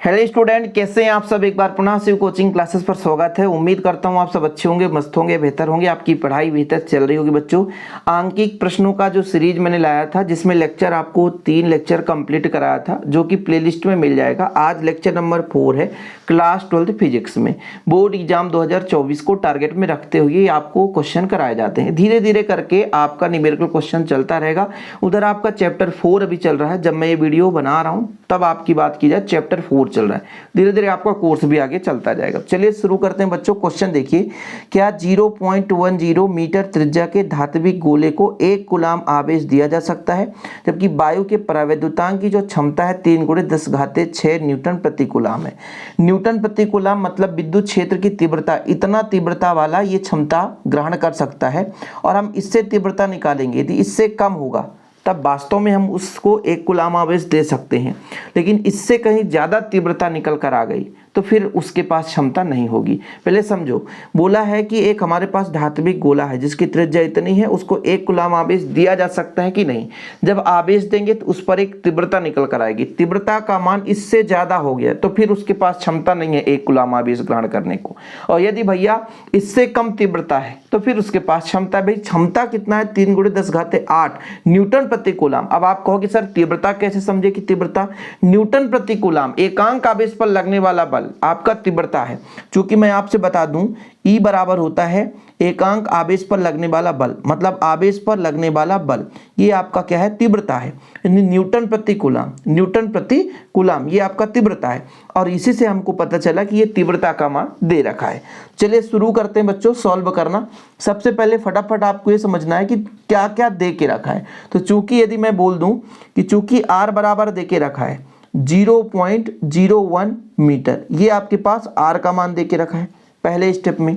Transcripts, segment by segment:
Hello student, कैसे हैं आप सब। एक बार पुनः शिव कोचिंग क्लासेस पर स्वागत है। उम्मीद करता हूं आप सब अच्छे होंगे, मस्त होंगे, बेहतर होंगे, आपकी पढ़ाई बेहतर चल रही होगी। बच्चों, आंकिक प्रश्नों का जो सीरीज मैंने लाया था, जिसमें लेक्चर आपको 3 लेक्चर कंप्लीट कराया था, जो कि प्लेलिस्ट में मिल जाएगा। आज लेक्चर नंबर 4 है क्लास 12 फिजिक्स में। बोर्ड एग्जाम 2024 को टारगेट में रखते हुए आपको क्वेश्चन कराए जाते हैं। धीरे धीरे करके आपका न्यूमेरिकल क्वेश्चन चलता रहेगा। उधर आपका चैप्टर 4 अभी चल रहा है। जब मैं ये वीडियो बना रहा हूँ तब आपकी बात की जाए, चैप्टर 4 चल रहा है। धीरे धीरे आपका कोर्स भी आगे चलता जाएगा। चलिए शुरू करते हैं बच्चों। क्वेश्चन देखिए, क्या 0.10 मीटर त्रिज्या के धात्विक गोले को 1 कूलाम आवेश दिया जा सकता है, जबकि वायु के परावैद्युतांक की जो क्षमता है 3 × 10⁻6 न्यूटन प्रति कूलाम है। न्यूटन प्रति कूलाम मतलब विद्युत क्षेत्र की तीव्रता, इतना तीव्रता वाला ये क्षमता ग्रहण कर सकता है। और हम इससे तीव्रता निकालेंगे, यदि इससे कम होगा तब वास्तव में हम उसको 1 कूलाम आवेश दे सकते हैं। लेकिन इससे कहीं ज़्यादा तीव्रता निकल कर आ गई तो फिर उसके पास क्षमता नहीं होगी। पहले समझो, बोला है कि एक हमारे पास धात्विक गोला है जिसकी त्रिज्या इतनी है, उसको 1 कूलाम आवेश दिया जा सकता है कि नहीं। जब आवेश देंगे तो उस पर एक तीव्रता निकल कर आएगी। तीव्रता का मान इससे ज़्यादा हो गया तो फिर उसके पास क्षमता नहीं है 1 कूलाम आवेश ग्रहण करने को। और यदि भैया इससे कम तीव्रता है तो फिर उसके पास क्षमता, भाई क्षमता कितना है, 3 × 10⁸ न्यूटन प्रति कूलाम। अब आप कहोगे सर तीव्रता कैसे समझे कि तीव्रता न्यूटन प्रति कूलाम, एकांक आवेश पर लगने वाला बल आपका तीव्रता है। चूंकि मैं आपसे बता दूं, E बराबर होता है एकांक आवेश पर लगने वाला बल, मतलब आवेश पर लगने वाला बल, ये आपका क्या है, तीव्रता है। न्यूटन प्रति कूलाम, न्यूटन प्रति कूलाम ये आपका तीव्रता है। और इसी से हमको पता चला कि ये तीव्रता का मान दे रखा है। चलिए शुरू करते हैं बच्चों सॉल्व करना। सबसे पहले फटाफट आपको ये समझना है कि क्या क्या दे के रखा है। तो चूंकि यदि मैं बोल दूं कि चूंकि R बराबर दे के रखा है 0.01 मीटर, ये आपके पास R का मान दे के रखा है। पहले स्टेप में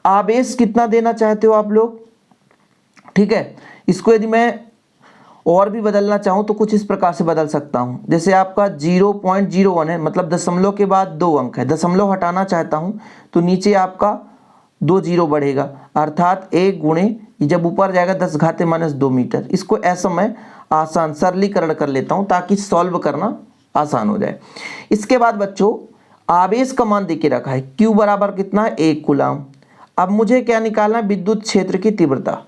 आवेश कितना देना चाहते हो आप लोग, ठीक है। इसको यदि मैं और भी बदलना चाहूँ तो कुछ इस प्रकार से बदल सकता हूँ। जैसे आपका 0.01 है, मतलब दशमलव के बाद 2 अंक है, दशमलव हटाना चाहता हूँ तो नीचे आपका 2 जीरो बढ़ेगा, अर्थात 1 × जब ऊपर जाएगा 10⁻² मीटर। इसको ऐसा मैं आसान सरलीकरण कर लेता हूँ ताकि सॉल्व करना आसान हो जाए। इसके बाद बच्चों आवेश का मान देके रखा है, Q बराबर कितना है, 1 कूलाम। अब मुझे क्या निकालना है, विद्युत क्षेत्र की तीव्रता।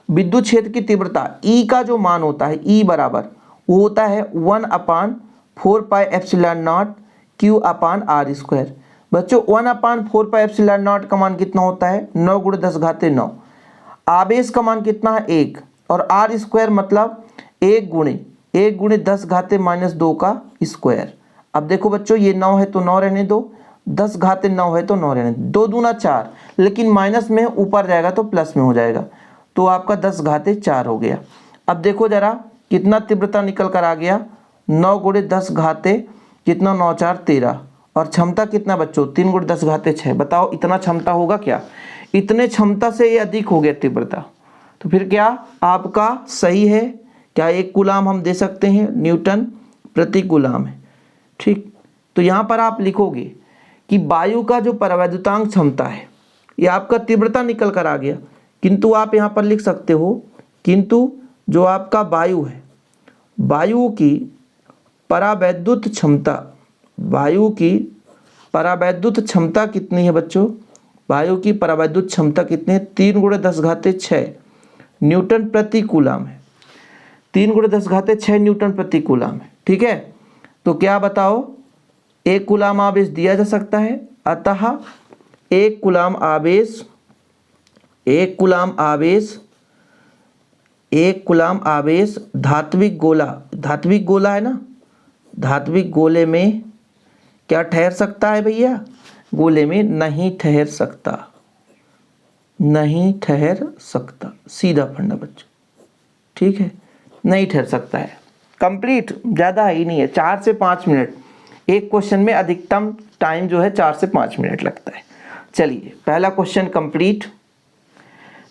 विद्युत क्षेत्र की तीव्रता E का जो मान होता है, E बराबर वो होता है 1/4πε0 Q/r²। बच्चों 1/4πε0 का मान कितना होता है, 9 × 10⁻9। आवेश का मान कितना है, 1, और r² मतलब 1 × 10⁻² का स्क्वायर। अब देखो बच्चों, ये 9 है तो 9 रहने दो, 10⁻9 है तो 9 रहने दो, 2 दूना 4, लेकिन माइनस में ऊपर जाएगा तो प्लस में हो जाएगा, तो आपका 10⁻4 हो गया। अब देखो जरा कितना तीव्रता निकल कर आ गया, 9 × 10⁻, कितना 9 4 13, और क्षमता कितना बच्चों, 3 × 10⁻6। बताओ इतना क्षमता होगा क्या, इतने क्षमता से ये अधिक हो गया तीव्रता। तो फिर क्या आपका सही है, क्या 1 कूलाम हम दे सकते हैं, न्यूटन प्रति कूलाम है, ठीक। तो यहाँ पर आप लिखोगे कि वायु का जो परावैद्युतांक क्षमता है, ये आपका तीव्रता निकल कर आ गया, किंतु आप यहाँ पर लिख सकते हो किंतु जो आपका वायु है, वायु की परावैद्युत क्षमता, वायु की परावैद्युत क्षमता कितनी है बच्चों, वायु की परावैद्युत क्षमता कितनी है, 3 × 10⁻6 न्यूटन प्रति कूलाम है। 3 × 10⁻6 न्यूटन प्रति कूलाम है, ठीक है। तो क्या बताओ, 1 कूलाम आवेश दिया जा सकता है, अतः 1 कूलाम आवेश, 1 कूलाम आवेश, 1 कूलाम आवेश धात्विक गोला, धात्विक गोला है ना, धात्विक गोले में क्या ठहर सकता है भैया, गोले में नहीं ठहर सकता, नहीं ठहर सकता, सीधा फंडा बच्चों, ठीक है, नहीं ठहर सकता है। कंप्लीट, ज़्यादा ही नहीं है, 4 से 5 मिनट एक क्वेश्चन में, अधिकतम टाइम जो है 4 से 5 मिनट लगता है। चलिए पहला क्वेश्चन कंप्लीट।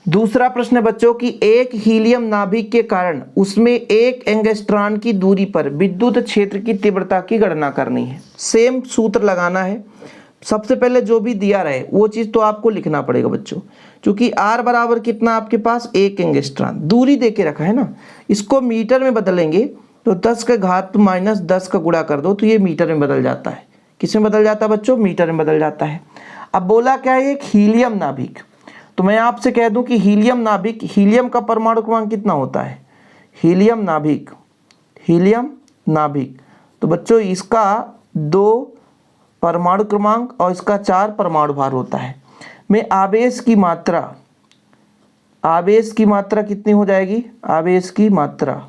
दूसरा प्रश्न है बच्चों कि एक हीलियम नाभिक के कारण उसमें एक एंगस्ट्रॉन की दूरी पर विद्युत क्षेत्र की तीव्रता की गणना करनी है। सेम सूत्र लगाना है। सबसे पहले जो भी दिया रहे वो चीज़ तो आपको लिखना पड़ेगा बच्चों, क्योंकि R बराबर कितना आपके पास, 1 एंगस्ट्रॉन, दूरी दे के रखा है ना। इसको मीटर में बदलेंगे तो 10⁻⁻10 का गुणा कर दो तो ये मीटर में बदल जाता है। किस में बदल जाता है बच्चों? मीटर में बदल जाता है। अब बोला क्या है? एक हीलियम नाभिक। तो मैं आपसे कह दूं कि हीलियम नाभिक, हीलियम का परमाणु क्रमांक कितना होता है? हीलियम नाभिक, हीलियम नाभिक, तो बच्चों इसका 2 परमाणु क्रमांक और इसका 4 परमाणु भार होता है। में आवेश की मात्रा, आवेश की मात्रा कितनी हो जाएगी? आवेश की मात्रा,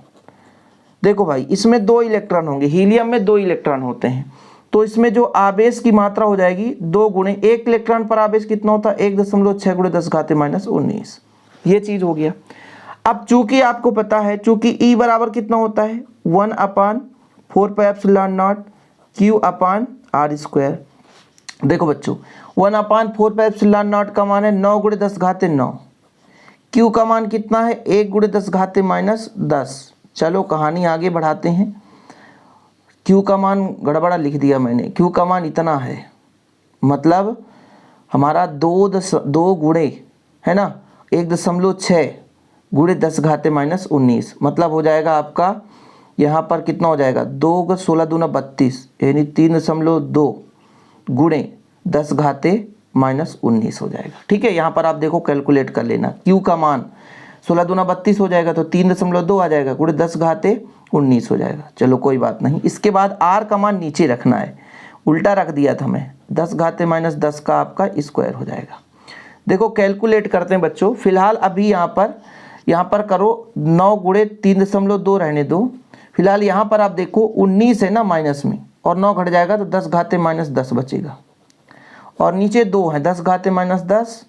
देखो भाई इसमें 2 इलेक्ट्रॉन होंगे, हीलियम में 2 इलेक्ट्रॉन होते हैं, तो इसमें जो आवेश की मात्रा हो जाएगी 2 गुणे 1 इलेक्ट्रॉन पर आवेश कितना होता है? 1.6 गुणे 10 घाते -19। ये चीज हो गया। अब चूंकि आपको पता है, चूंकि E बराबर कितना होता है? 1/4πε0 Q/r²। देखो बच्चों 1/4πε0 का मान है 9 गुणे 10 घाते 9। Q का मान कितना है? 1 गुणे 10 घाते -10। चलो कहानी आगे बढ़ाते हैं। Q का मान गड़बड़ा लिख दिया मैंने, Q का मान इतना है, मतलब हमारा 2 गुणे है ना 1.6 गुणे 10 घाते -19, मतलब हो जाएगा आपका यहाँ पर कितना हो जाएगा? 2 16 दूना 32, यानी 3.2 गुणे 10 घाते -19 हो जाएगा। ठीक है, यहाँ पर आप देखो कैलकुलेट कर लेना। Q का मान 16 दूना 32 हो जाएगा, तो 3.2 आ जाएगा, गुणे 10 घाते 19 हो जाएगा। चलो कोई बात नहीं। इसके बाद R का मान नीचे रखना है, उल्टा रख दिया था मैं, 10 घाते -10 का आपका स्क्वायर हो जाएगा। देखो कैलकुलेट करते हैं बच्चों। फिलहाल अभी यहाँ पर करो 9 गुणे 3.2 रहने दो। फिलहाल यहाँ पर आप देखो 19 है ना माइनस में, और 9 घट जाएगा तो 10 घाते -10 बचेगा, और नीचे 2 है 10 घाते -10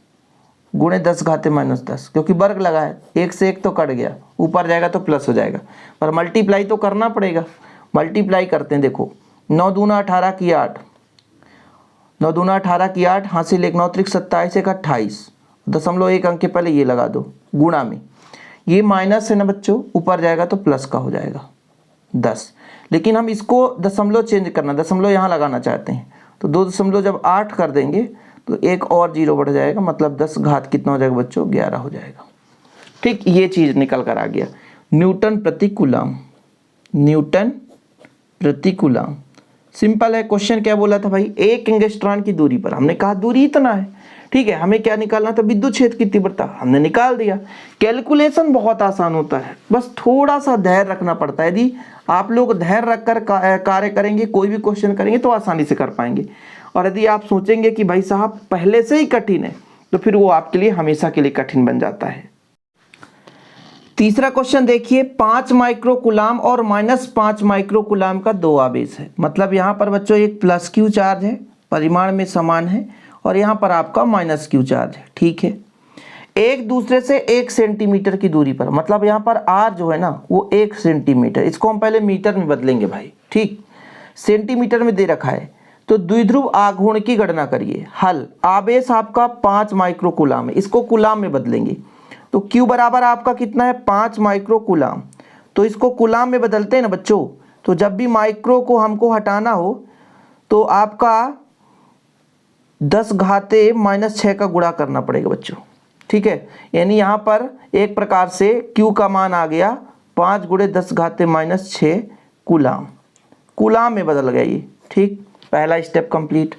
गुणे 10 घाते -10, क्योंकि वर्ग लगा है, 1 से 1 तो कट गया, ऊपर जाएगा तो प्लस हो जाएगा, पर मल्टीप्लाई तो करना पड़ेगा। मल्टीप्लाई करते हैं, देखो 9 दूना 18 की 8, 9 दूना 18 की 8, हासिल 1 9 त्रिक 27 1 28, 0.1 अंक के पहले ये लगा दो, गुणा में ये माइनस है ना बच्चों, ऊपर जाएगा तो प्लस का हो जाएगा 10। लेकिन हम इसको दशमलव चेंज करना, दशमलव यहाँ लगाना चाहते हैं, तो 2.8 कर देंगे तो एक और 0 बढ़ जाएगा, मतलब 10 घात कितना हो जाएगा बच्चों? 11 हो जाएगा। ठीक, ये चीज निकल कर आ गया। न्यूटन प्रति कूलम, न्यूटन प्रति कूलम, सिंपल है। क्वेश्चन क्या बोला था भाई? एक एंगस्ट्रॉन की दूरी पर, हमने कहा दूरी इतना है, ठीक है, हमें क्या निकालना था? विद्युत क्षेत्र की तीव्रता, हमने निकाल दिया। कैलकुलेशन बहुत आसान होता है, बस थोड़ा सा धैर्य रखना पड़ता है। यदि आप लोग धैर्य रखकर कार्य करेंगे, कोई भी क्वेश्चन करेंगे तो आसानी से कर पाएंगे। और यदि आप सोचेंगे कि भाई साहब पहले से ही कठिन है, तो फिर वो आपके लिए हमेशा के लिए कठिन बन जाता है। तीसरा क्वेश्चन देखिए, 5 माइक्रोकूलाम और -5 माइक्रोकूलाम का 2 आवेश है। मतलब यहाँ पर बच्चों एक प्लस Q चार्ज है, परिमाण में समान है, और यहाँ पर आपका -Q चार्ज है। ठीक है, एक दूसरे से 1 सेंटीमीटर की दूरी पर, मतलब यहाँ पर R जो है ना वो 1 सेंटीमीटर, इसको हम पहले मीटर में बदलेंगे भाई। ठीक, सेंटीमीटर में दे रखा है, तो द्विध्रुव आघूर्ण की गणना करिए। हल, आवेश आपका 5 माइक्रोकूलाम है, इसको कूलाम में बदलेंगे, तो Q बराबर आपका कितना है? 5 माइक्रोकूलाम। तो इसको कूलाम में बदलते हैं ना बच्चों, तो जब भी माइक्रो को हमको हटाना हो तो आपका 10 घाते -6 का गुणा करना पड़ेगा बच्चों। ठीक है, यानी यहाँ पर एक प्रकार से Q का मान आ गया 5 गुणे 10 घाते -6 कूलाम, कूलाम में बदल गया ये। ठीक, पहला स्टेप कंप्लीट।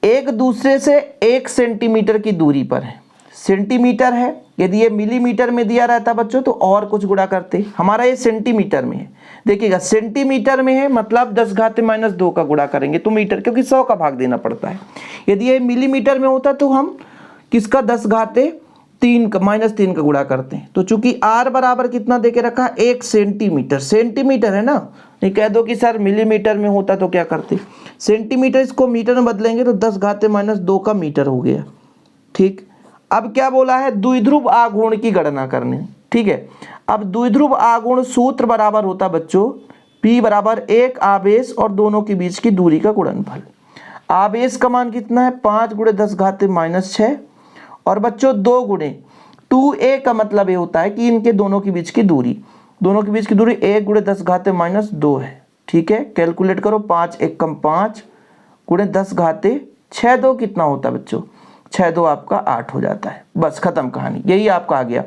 एक दूसरे से 1 सेंटीमीटर की दूरी पर है, सेंटीमीटर है, यदि ये मिलीमीटर में दिया रहता बच्चों तो और कुछ गुणा करते, हमारा ये सेंटीमीटर में है। देखिएगा सेंटीमीटर में है, मतलब 10 घाते -2 का गुणा करेंगे तो मीटर, क्योंकि 100 का भाग देना पड़ता है। यदि ये मिलीमीटर में होता तो हम किसका 10 घाते 3 का -3 का गुणा करते हैं। तो चूंकि R बराबर कितना देके रखा? 1 सेंटीमीटर, सेंटीमीटर है ना, नहीं कह दो कि सर मिलीमीटर में होता तो क्या करते? सेंटीमीटर, इसको मीटर में बदलेंगे तो 10 घाते -2 का मीटर हो गया। ठीक, अब क्या बोला है? द्विध्रुव आघूर्ण की गणना करनी। ठीक है, अब द्विध्रुव आघूर्ण सूत्र बराबर होता बच्चों P बराबर 1 आवेश और दोनों के बीच की दूरी का गुणनफल। आवेश का मान कितना है? 5 गुणे 10 घाते -6, और बच्चों 2 गुणे 2a का मतलब ये होता है कि इनके दोनों के बीच की दूरी, दोनों के बीच की दूरी 1 गुणे 10 घाते -2 है। ठीक है, कैलकुलेट करो, 5 1 कम 5 गुणे 10 घाते 6 2 कितना होता है बच्चों? 6 2 आपका 8 हो जाता है। बस खत्म कहानी, यही आपका आ गया।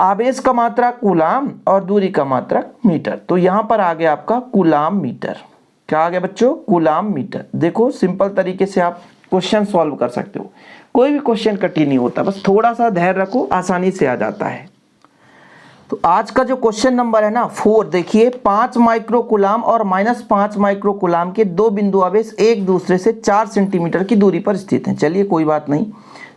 आवेश का मात्रक कूलाम और दूरी का मात्रक मीटर, तो यहाँ पर आ गया आपका कूलाम मीटर। क्या आ गया बच्चों, कूलाम मीटर। देखो सिंपल तरीके से आप क्वेश्चन सॉल्व कर सकते हो, कोई भी क्वेश्चन कठिन नहीं होता, बस थोड़ा सा धैर्य रखो, आसानी से आ जाता है। तो आज का जो क्वेश्चन नंबर है ना 4, देखिए 5 माइक्रो कूलाम और -5 माइक्रो कूलाम के दो बिंदु आवेश एक दूसरे से 4 सेंटीमीटर की दूरी पर स्थित हैं। चलिए कोई बात नहीं,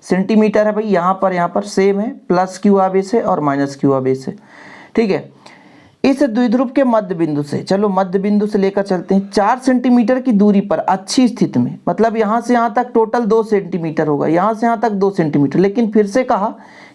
सेंटीमीटर है भाई, यहाँ पर सेम है, प्लस क्यू आवेश है और माइनस क्यू आवेश है, ठीक है। इस द्विध्रुव के मध्य बिंदु से, चलो मध्य बिंदु से लेकर चलते हैं, 4 सेंटीमीटर की दूरी पर अच्छी स्थिति में, मतलब यहाँ से यहाँ तक टोटल 2 सेंटीमीटर होगा, यहाँ से यहाँ तक 2 सेंटीमीटर, लेकिन फिर से कहा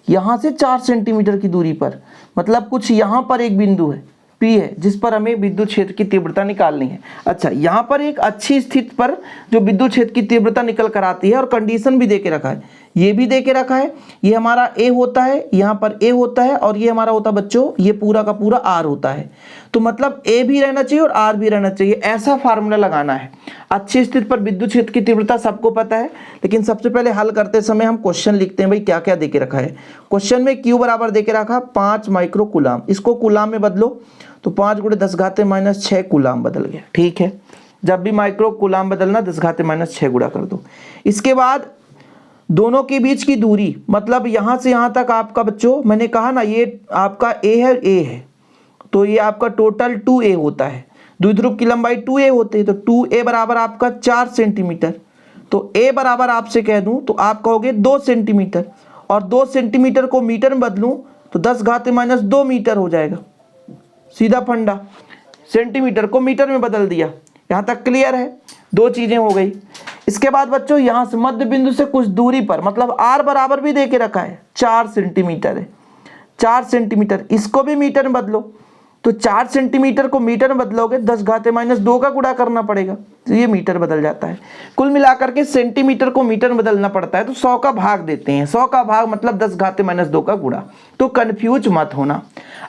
यहाँ से 4 सेंटीमीटर की दूरी पर, मतलब कुछ यहाँ पर एक बिंदु है P है जिस पर हमें विद्युत क्षेत्र की तीव्रता निकालनी है। अच्छा, यहाँ पर एक अच्छी स्थिति पर जो विद्युत क्षेत्र की तीव्रता निकल कर आती है, और कंडीशन भी दे के रखा है, ये भी दे के रखा है, ये हमारा A होता है, यहाँ पर A होता है, और ये हमारा होता है बच्चों, ये पूरा का पूरा R होता है। तो मतलब A भी रहना चाहिए और R भी रहना चाहिए, ऐसा फार्मूला लगाना है। अच्छी स्थिति पर विद्युत क्षेत्र की तीव्रता सबको पता है, लेकिन सबसे पहले हल करते समय हम क्वेश्चन लिखते हैं भाई क्या क्या दे के रखा है। क्वेश्चन में Q बराबर दे के रखा 5 माइक्रो कूलाम, इसको कूलाम में बदलो तो 5 × 10⁻⁶ कूलाम बदल गया, ठीक है। जब भी माइक्रो कूलाम बदलना 10⁻⁶ गुणा कर दो। इसके बाद दोनों के बीच की दूरी, मतलब यहाँ से यहाँ तक आपका बच्चों, मैंने कहा ना ये आपका A है, तो ये आपका टोटल 2A होता है, द्विध्रुव की लंबाई 2A होती है, तो 2A बराबर आपका 4 सेंटीमीटर। तो A बराबर आपसे कह दूं तो आप कहोगे 2 सेंटीमीटर, और 2 सेंटीमीटर को मीटर में बदलूं तो 10⁻² मीटर हो जाएगा, सीधा फंडा। सेंटीमीटर को मीटर में बदल दिया, यहाँ तक क्लियर है, दो चीजें हो गई। इसके बाद बच्चों यहाँ से मध्य बिंदु से कुछ दूरी पर, मतलब R बराबर भी दे के रखा है 4 सेंटीमीटर है, 4 सेंटीमीटर, इसको भी मीटर में बदलो, तो 4 सेंटीमीटर को मीटर में बदलोगे 10⁻² का गुणा करना पड़ेगा, तो ये मीटर बदल जाता है। कुल मिलाकर के सेंटीमीटर को मीटर में बदलना पड़ता है, तो 100 का भाग देते हैं, 100 का भाग मतलब 10⁻² का गुणा, तो कंफ्यूज मत होना।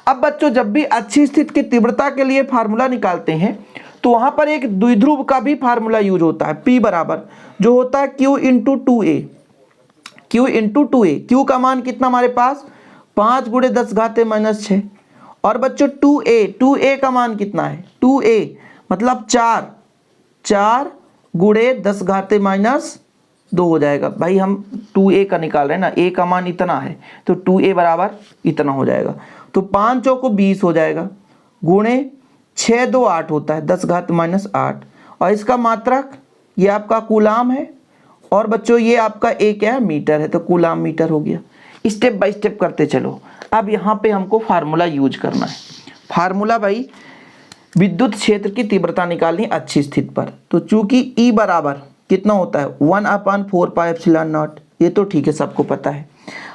अब बच्चों जब भी अच्छी स्थिति की तीव्रता के लिए फार्मूला निकालते हैं तो वहां पर एक द्विध्रुव का भी फार्मूला यूज होता है, P बराबर जो होता है Q × 2A, Q × 2A। Q का मान कितना हमारे पास 5 × 10⁻⁶, और बच्चों 2A का मान कितना है, 2A मतलब 4 × 10⁻² हो जाएगा। भाई हम 2A का निकाल रहे हैं ना, A का मान इतना है तो 2A बराबर इतना हो जाएगा, तो 5 चौको 20 हो जाएगा, गुणे 6 2 8 होता है 10⁻⁸, और इसका मात्रक ये आपका कूलाम है, और बच्चों ये आपका A क्या है, मीटर है, तो कूलाम मीटर हो गया। स्टेप बाय स्टेप करते चलो। अब यहाँ पे हमको फार्मूला यूज करना है। फार्मूला भाई विद्युत क्षेत्र की तीव्रता निकालनी अच्छी स्थिति पर, तो चूंकि E बराबर कितना होता है 1/4πε0, ये तो ठीक है सबको पता है।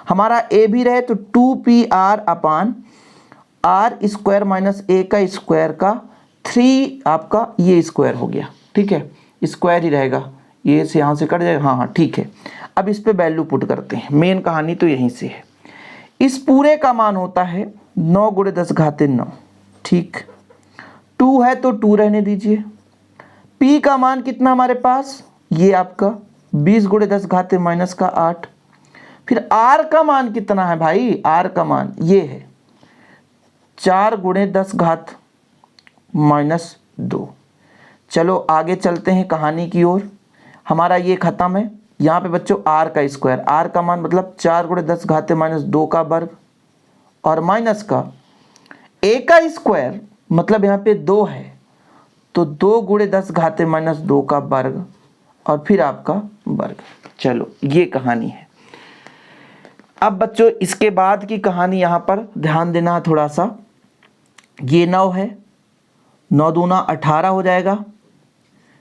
हमारा A भी रहे तो 2πr/r² - A का स्क्वायर का 3 आपका ये स्क्वायर हो गया, ठीक है, स्क्वायर ही रहेगा, ये से यहाँ से कट जाएगा, हाँ ठीक है। अब इस पे वैल्यू पुट करते हैं, मेन कहानी तो यहीं से है। इस पूरे का मान होता है 9 × 10⁻⁹, ठीक, 2 है तो 2 रहने दीजिए। P का मान कितना हमारे पास, ये आपका 20 × 10⁻⁸। फिर R का मान कितना है भाई, R का मान ये है 4 × 10⁻²। चलो आगे चलते हैं कहानी की ओर। हमारा ये खत्म है, यहाँ पे बच्चों R का स्क्वायर, R का मान मतलब 4 × 10⁻² का वर्ग, और माइनस का A का स्क्वायर मतलब यहाँ पे 2 है तो 2 × 10⁻² का वर्ग, और फिर आपका वर्ग। चलो ये कहानी है। अब बच्चों इसके बाद की कहानी यहाँ पर ध्यान देना है थोड़ा सा। ये 9 है, 9 दूना 18 हो जाएगा,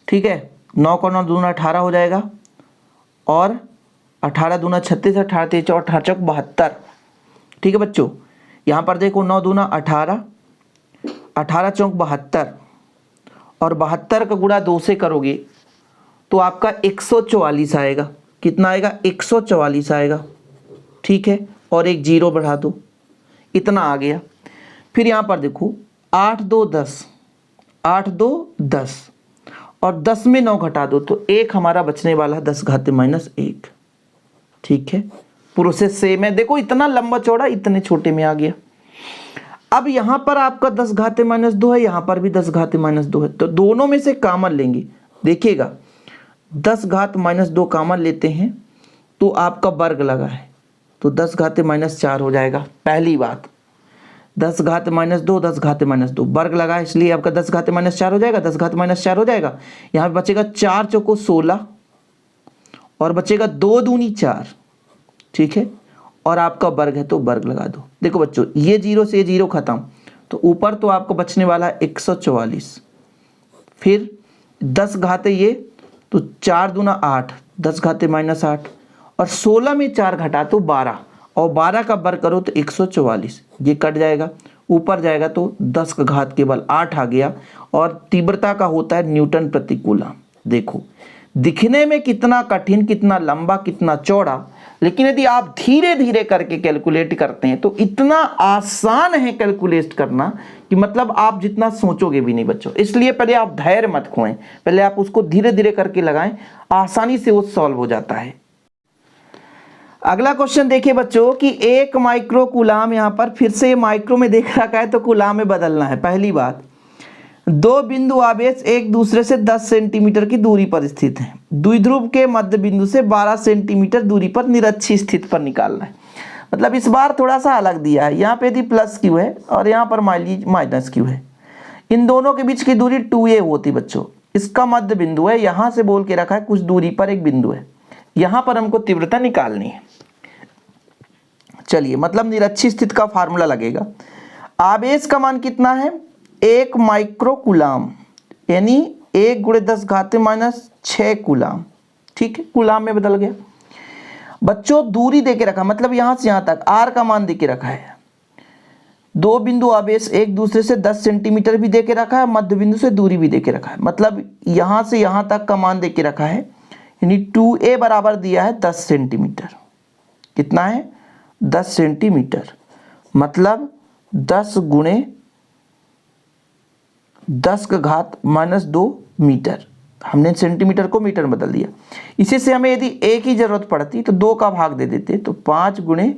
ठीक है, 9 को 9 दूना 18 हो जाएगा, और 18 दूना 36, 18 3 4 18 चौक 72, ठीक है बच्चों। यहाँ पर देखो 9 दूना 18, 18 चौक 72, और 72 का गुणा 2 से करोगे तो आपका 144 आएगा। कितना आएगा, 144 आएगा, ठीक है, और एक जीरो बढ़ा दो, इतना आ गया। फिर यहाँ पर देखो 8 2 10, 8 2 10, और 10 में 9 घटा दो तो 1 हमारा बचने वाला 10⁻⁻1, ठीक है। प्रोसेस सेम है, देखो इतना लंबा चौड़ा इतने छोटे में आ गया। अब यहाँ पर आपका 10 घाते माइनस 2 है, यहाँ पर भी 10 घाते माइनस 2 है, तो दोनों में से कॉमन लेंगे। देखिएगा 10 घात माइनस 2 कॉमन लेते हैं तो आपका वर्ग लगा है, तो 10 घाते माइनस 4 हो जाएगा। पहली बात 10 घात माइनस 2, 10 घाते माइनस 2 वर्ग लगा है, इसलिए आपका 10 घाते माइनस 4 हो जाएगा, 10 घाते माइनस 4 हो जाएगा। यहाँ पे बचेगा 4 चौको 16 और बचेगा 2 दूनी 4, ठीक है, और आपका वर्ग है तो वर्ग लगा दो। देखो बच्चों ये 0 से 0 खत्म, तो ऊपर तो आपको बचने वाला है 144, फिर 10 घाते ये तो 4 दूना 8, 10 घाते माइनस 8 और 16 में 4 घटा तो 12 और 12 का वर्ग करो तो 144, ये कट जाएगा, ऊपर जाएगा तो 10 का घात केवल 8 आ गया और तीव्रता का होता है न्यूटन प्रति कूलम। देखो दिखने में कितना कठिन, कितना लंबा, कितना चौड़ा, लेकिन यदि आप धीरे धीरे करके कैलकुलेट करते हैं तो इतना आसान है कैलकुलेट करना कि मतलब आप जितना सोचोगे भी नहीं बच्चों। इसलिए पहले आप धैर्य मत खोएं, पहले आप उसको धीरे धीरे करके लगाएं, आसानी से वो सॉल्व हो जाता है। अगला क्वेश्चन देखिए बच्चों कि 1 माइक्रो कूलाम, यहाँ पर फिर से माइक्रो में देख रखा है तो कूलाम में बदलना है। पहली बात, 2 बिंदु आवेश एक दूसरे से 10 सेंटीमीटर की दूरी पर स्थित हैं। द्विध्रुव के मध्य बिंदु से 12 सेंटीमीटर दूरी पर निरक्षी स्थिति पर निकालना है। मतलब इस बार थोड़ा सा अलग दिया है, यहाँ पे यदि प्लस क्यू है और यहाँ पर माइनस क्यू है। इन दोनों के बीच की दूरी 2a होती बच्चों, इसका मध्य बिंदु है, यहाँ से बोल के रखा है कुछ दूरी पर एक बिंदु है, यहाँ पर हमको तीव्रता निकालनी है। चलिए मतलब निरक्षी स्थिति का फार्मूला लगेगा। आवेश का मान कितना है 1 माइक्रो कूलाम, यानी 1 × 10 घाते माइनस 6 कूलाम, ठीक है, कूलाम में बदल गया। बच्चों दूरी देके रखा, मतलब यहां से यहां तक r का मान देके रखा है। 2 बिंदु आवेश एक दूसरे से 10 सेंटीमीटर भी देके रखा है, मध्य बिंदु से दूरी भी देके रखा है, मतलब यहां से यहां तक का मान देके रखा है, यानी 2a बराबर दिया है 10 सेंटीमीटर। कितना है 10 सेंटीमीटर, मतलब 10 × 10 का घात माइनस 2 मीटर। हमने सेंटीमीटर को मीटर में बदल दिया। इसी से हमें यदि a की जरूरत पड़ती तो 2 का भाग दे देते, तो 5 ×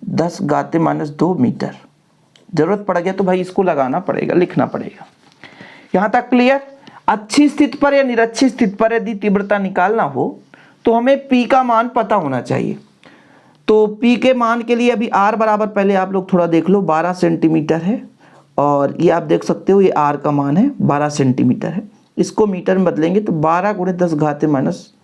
10 घाते माइनस 2 मीटर। जरूरत पड़ गया तो भाई इसको लगाना पड़ेगा, लिखना पड़ेगा। यहाँ तक क्लियर। अच्छी स्थिति पर या निरक्षी स्थिति पर यदि तीव्रता निकालना हो तो हमें p का मान पता होना चाहिए। तो p के मान के लिए अभी r बराबर, पहले आप लोग थोड़ा देख लो, 12 सेंटीमीटर है और ये आप देख सकते हो ये r का मान है 12 सेंटीमीटर है। इसको मीटर में बदलेंगे तो 12 × 10 घाते माइनस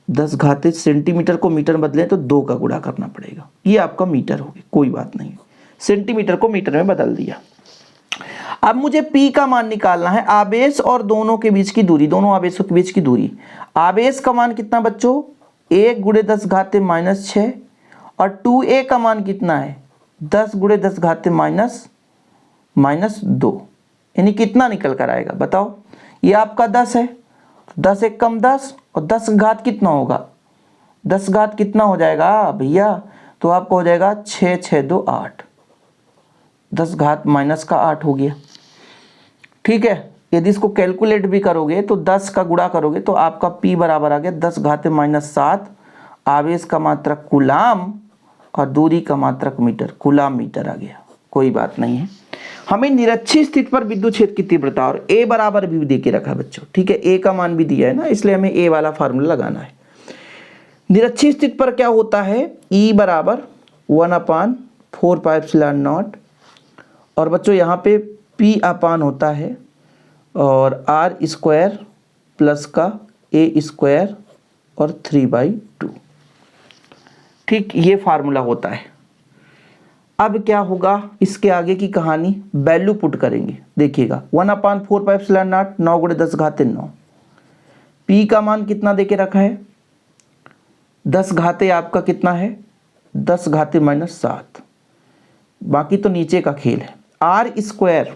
10 घाते, सेंटीमीटर को मीटर में बदलें तो 2 का गुणा करना पड़ेगा, ये आपका मीटर हो गया, कोई बात नहीं, सेंटीमीटर को मीटर में बदल दिया। अब मुझे p का मान निकालना है, आवेश और दोनों के बीच की दूरी, दोनों आवेशों के बीच की दूरी। आवेश का मान कितना बच्चों 1 × 10 घाते माइनस 6 और 2a का मान कितना है 10 × 10 घाते माइनस 2, यानी कितना निकल कर आएगा बताओ। ये आपका 10 है, 10 एक कम 10 और 10 घात कितना होगा, 10 घात कितना हो जाएगा भैया, तो आपको हो जाएगा 6 6 2 8, 10 घात माइनस का 8 हो गया, ठीक है। यदि इसको कैलकुलेट भी करोगे तो 10 का गुणा करोगे तो आपका p बराबर आ गया 10 घाते माइनस 7। आवेश का मात्रक कूलाम और दूरी का मात्रक मीटर, कूलाम मीटर आ गया, कोई बात नहीं है। हमें निरक्षी स्थिति पर विद्युत क्षेत्र की तीव्रता और a बराबर भी दे के रखा है बच्चों, ठीक है, a का मान भी दिया है ना, इसलिए हमें a वाला फार्मूला लगाना है। निरक्षी स्थिति पर क्या होता है E बराबर 1/4πε0 और बच्चों यहाँ पे P अपान होता है और r² प्लस का a² और 3/2, ठीक, ये फार्मूला होता है। अब क्या होगा, इसके आगे की कहानी वैल्यू पुट करेंगे। देखिएगा 1/4πε0 9 × 10 घाते 9, p का मान कितना देके रखा है 10 घाते, आपका कितना है 10 घाते माइनस 7, बाकी तो नीचे का खेल है। r²,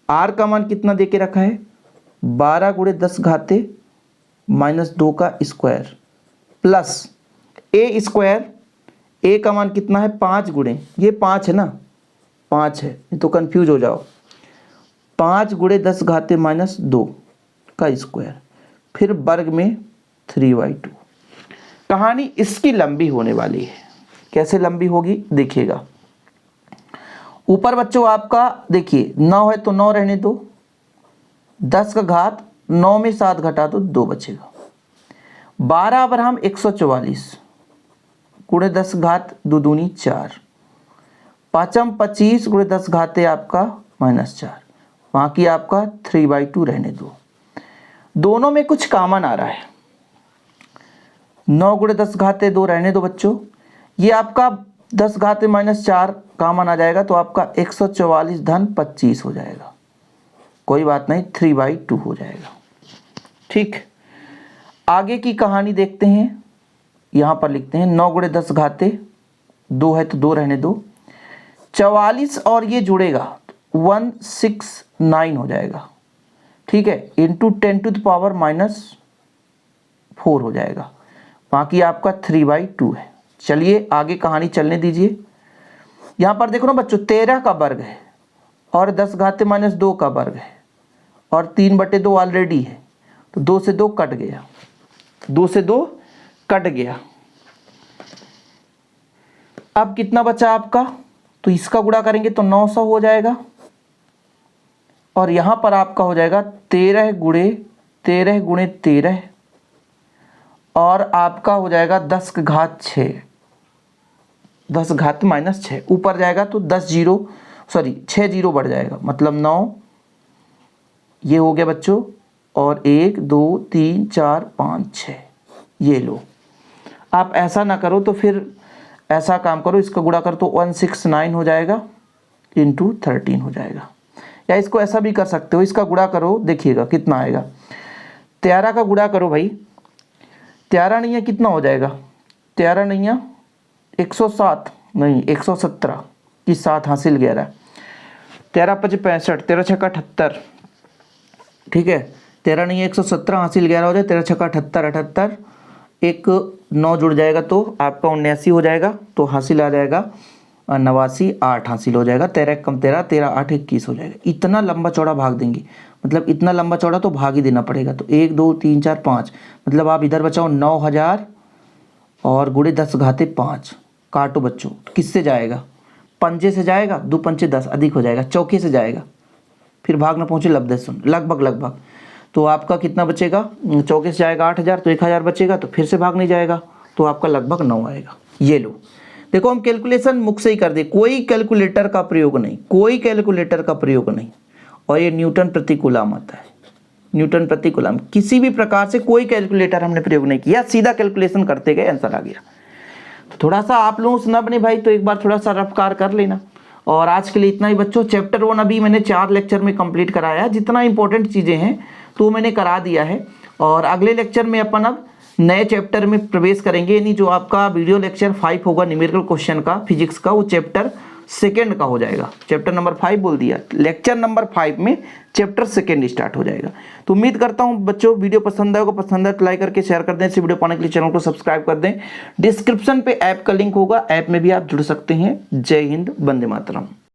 r का मान कितना देके रखा है 12 × 10 घाते माइनस 2 का स्क्वायर प्लस a², a का मान कितना है 5 × ये 5 है ना, 5 है, ये तो कंफ्यूज हो जाओ, 5 × 10 घाते माइनस 2 का स्क्वायर, फिर वर्ग में 3/2। कहानी इसकी लंबी होने वाली है, कैसे लंबी होगी देखिएगा। ऊपर बच्चों आपका देखिए 9 है तो 9 रहने दो, 10 का घात 9 में 7 घटा दो 2 बचेगा। 12 अबरहम 144 गुणे 10 घात 2 दूनी 4, पाँचम 25 गुणे 10 घाते आपका -4, वहाँ की आपका 3/2 रहने दो। दोनों में कुछ कॉमन आ रहा है, 9 गुणे 10 घाते 2 रहने दो बच्चों, ये आपका 10 घाते -4 कॉमन आ जाएगा तो आपका 144 धन 25 हो जाएगा। कोई बात नहीं, 3/2 हो जाएगा। ठीक, आगे की कहानी देखते हैं। यहाँ पर लिखते हैं 9 गुणे 10 घाते 2 है तो 2 रहने दो, 44 और ये जुड़ेगा 169 हो जाएगा। ठीक है, इंटू 10⁻⁻4 हो जाएगा, बाकी आपका 3/2 है। चलिए आगे कहानी चलने दीजिए। यहाँ पर देखो ना बच्चों, 13 का वर्ग है और 10 घाते -2 का वर्ग है और 3/2 ऑलरेडी है, तो 2 से 2 कट गया, 2 से 2 कट गया। अब कितना बचा आपका, तो इसका गुणा करेंगे तो 900 हो जाएगा और यहाँ पर आपका हो जाएगा 13 गुणे 13 और आपका हो जाएगा 10 का घात 6, 10 घात -6, ऊपर जाएगा तो 6 जीरो बढ़ जाएगा, मतलब 9 ये हो गया बच्चों, और 1 2 3 4 5 6, ये लो। आप ऐसा ना करो तो फिर ऐसा काम करो, इसका गुणा कर तो 169 हो जाएगा इंटू 13 हो जाएगा, या इसको ऐसा भी कर सकते हो, इसका गुणा करो देखिएगा कितना आएगा। 13 का गुणा करो भाई, 13 नहीं है कितना हो जाएगा, 13 नहीं है 107 नहीं 117 की 7 हासिल 11, 13 × 5 = 65, 13 × 6 = 78। ठीक है, 13 नहीं है 117 हासिल 11 हो जाए, 13 × 6 = 78, 78 एक 9 जुड़ जाएगा तो आपका 79 हो जाएगा, तो हासिल आ जाएगा 89, 8 हासिल हो जाएगा, 13 × 1 = 13, 13 × 8 = 21 हो जाएगा। इतना लंबा चौड़ा भाग देंगे, मतलब इतना लंबा चौड़ा तो भाग ही देना पड़ेगा, तो 1 2 3 4 5, मतलब आप इधर बचाओ 9000 और गुणे 10 घाते 5, काटो बच्चों, किससे जाएगा, पंजे से जाएगा, 2 पंचे 10 अधिक हो जाएगा, चौके से जाएगा, फिर भाग ना पहुँचे लगभग, तो आपका कितना बचेगा, चौके से जाएगा 8000 तो 1000 बचेगा, तो फिर से भाग नहीं जाएगा, तो आपका लगभग 9 आएगा। ये लो, देखो हम कैलकुलेशन मुख से ही कर दे, कोई कैलकुलेटर का प्रयोग नहीं, कोई कैलकुलेटर का प्रयोग नहीं, और ये न्यूटन प्रति कूलम आता है, न्यूटन प्रति कूलम, किसी भी प्रकार से कोई कैलकुलेटर हमने प्रयोग नहीं किया, सीधा कैलकुलेशन करते गए आंसर आ गया। तो थोड़ा सा आप लोगों से ना बने भाई, तो एक बार थोड़ा सा रफ्तार कर लेना। और आज के लिए इतना ही बच्चों, चैप्टर 1 अभी मैंने 4 लेक्चर में कंप्लीट कराया, जितना इंपॉर्टेंट चीज़ें हैं तो मैंने करा दिया है, और अगले लेक्चर में अपन अब नए चैप्टर में प्रवेश करेंगे, यानी जो आपका वीडियो लेक्चर 5 होगा न्यूमेरिकल क्वेश्चन का, फिजिक्स का, वो चैप्टर 2 का हो जाएगा। चैप्टर नंबर 5 बोल दिया, लेक्चर नंबर 5 में चैप्टर 2 स्टार्ट हो जाएगा। तो उम्मीद करता हूं बच्चों वीडियो पसंद आएगा, पसंद है तो लाइक करके शेयर कर दें, इस वीडियो पाने के लिए चैनल को सब्सक्राइब कर दें। डिस्क्रिप्शन पे ऐप का लिंक होगा, ऐप में भी आप जुड़ सकते हैं। जय हिंद, वंदे मातरम।